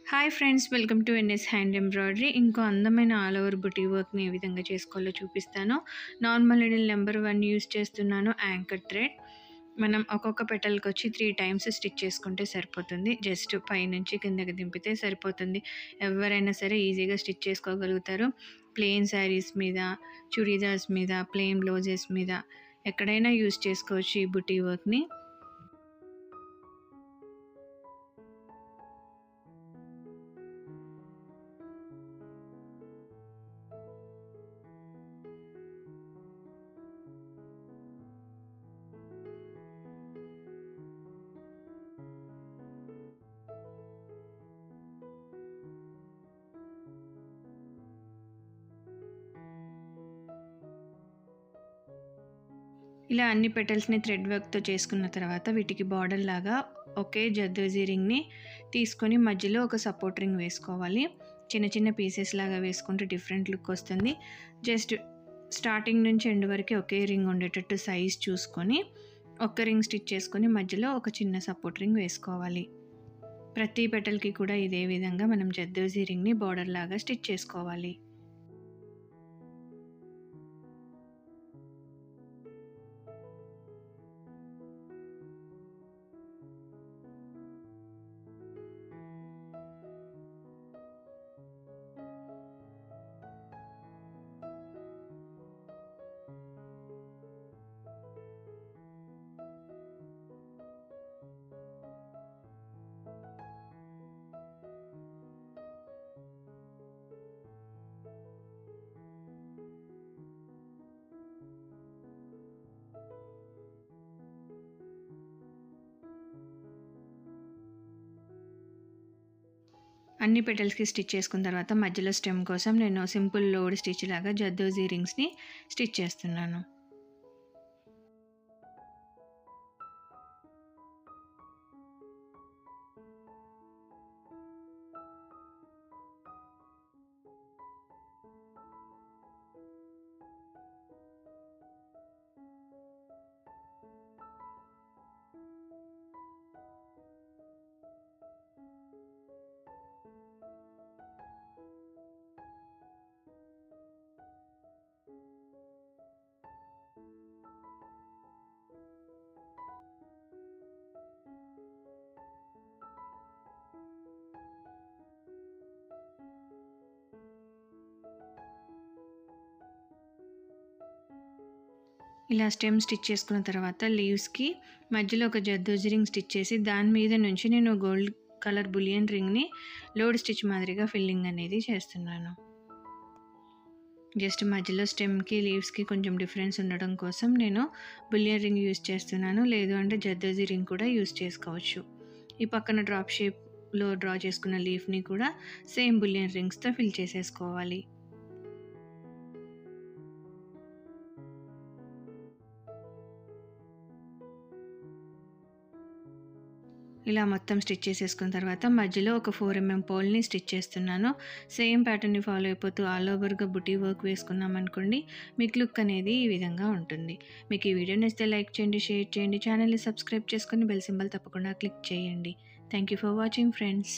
Hi friends, welcome to NS hand embroidery. ఇంకో అందమైన all over బుటీ వర్క్ని ఏ విధంగా చేసుకోవాలో చూపిస్తాను. నార్మల్ నీడిల్ నెంబర్ 1 యూస్ చేస్తున్నాను, యాంకర్ థ్రెడ్. మనం ఒక్కొక్క పెటల్కి వచ్చి 3 టైమ్స్ స్టిచ్ చేసుకుంటే సరిపోతుంది. జస్ట్ పైనుంచి కిందకి దింపితే సరిపోతుంది. ఎవరైనా సరే ఈజీగా స్టిచ్ చేసుకోగలుగుతారు. ప్లెయిన్ శారీస్ మీద, చుడీదార్స్ మీద, ప్లెయిన్ బ్లౌజెస్ మీద ఎక్కడైనా యూస్ చేసుకోవచ్చు ఈ బుటీ వర్క్ని. ఇలా అన్ని పెటల్స్ని థ్రెడ్ వర్క్తో చేసుకున్న తర్వాత వీటికి బార్డర్ లాగా ఒకే జర్దోజీ రింగ్ని తీసుకొని మధ్యలో ఒక సపోర్ట్ రింగ్ వేసుకోవాలి. చిన్న చిన్న పీసెస్ లాగా వేసుకుంటే డిఫరెంట్ లుక్ వస్తుంది. జస్ట్ స్టార్టింగ్ నుంచి ఎండ్ వరకు ఒకే రింగ్ ఉండేటట్టు సైజ్ చూసుకొని ఒక్క రింగ్ స్టిచ్ చేసుకొని మధ్యలో ఒక చిన్న సపోర్ట్ రింగ్ వేసుకోవాలి. ప్రతి పెటల్కి కూడా ఇదే విధంగా మనం జర్దోజీ రింగ్ని బార్డర్ లాగా స్టిచ్ చేసుకోవాలి. అన్ని పెటల్స్కి స్టిచ్ చేసుకున్న తర్వాత మధ్యలో స్టెమ్ కోసం నేను సింపుల్ లోడ్ స్టిచ్ లాగా జర్దోజీ రింగ్స్ని స్టిచ్ చేస్తున్నాను. ఇలా స్టెమ్ స్టిచ్ చేసుకున్న తర్వాత లీవ్స్కి మధ్యలో ఒక జర్దోజీ రింగ్ స్టిచ్ చేసి దాని మీద నుంచి నేను గోల్డ్ కలర్ బులియన్ రింగ్ని లోడ్ స్టిచ్ మాదిరిగా ఫిల్లింగ్ అనేది చేస్తున్నాను. జస్ట్ మధ్యలో స్టెమ్కి లీవ్స్కి కొంచెం డిఫరెన్స్ ఉండడం కోసం నేను బులియన్ రింగ్ యూస్ చేస్తున్నాను. లేదు అంటే జర్దోజీ రింగ్ కూడా యూస్ చేసుకోవచ్చు. ఈ పక్కన డ్రాప్ షేప్లో డ్రా చేసుకున్న లీఫ్ని కూడా సేమ్ బులియన్ రింగ్స్తో ఫిల్ చేసేసుకోవాలి. ఇలా మొత్తం స్టిచ్ చేసేసుకున్న తర్వాత మధ్యలో ఒక 4 mm పోల్ని స్టిచ్ చేస్తున్నాను. సేమ్ ప్యాటర్న్ని ఫాలో అయిపోతూ ఆల్ ఓవర్గా బుటీ వర్క్ వేసుకున్నాం అనుకోండి, మీకు లుక్ అనేది ఈ విధంగా ఉంటుంది. మీకు ఈ వీడియో నచ్చితే లైక్ చేయండి, షేర్ చేయండి, ఛానల్ని సబ్స్క్రైబ్ చేసుకొని బెల్ సింబల్ తప్పకుండా క్లిక్ చేయండి. Thank you for watching friends.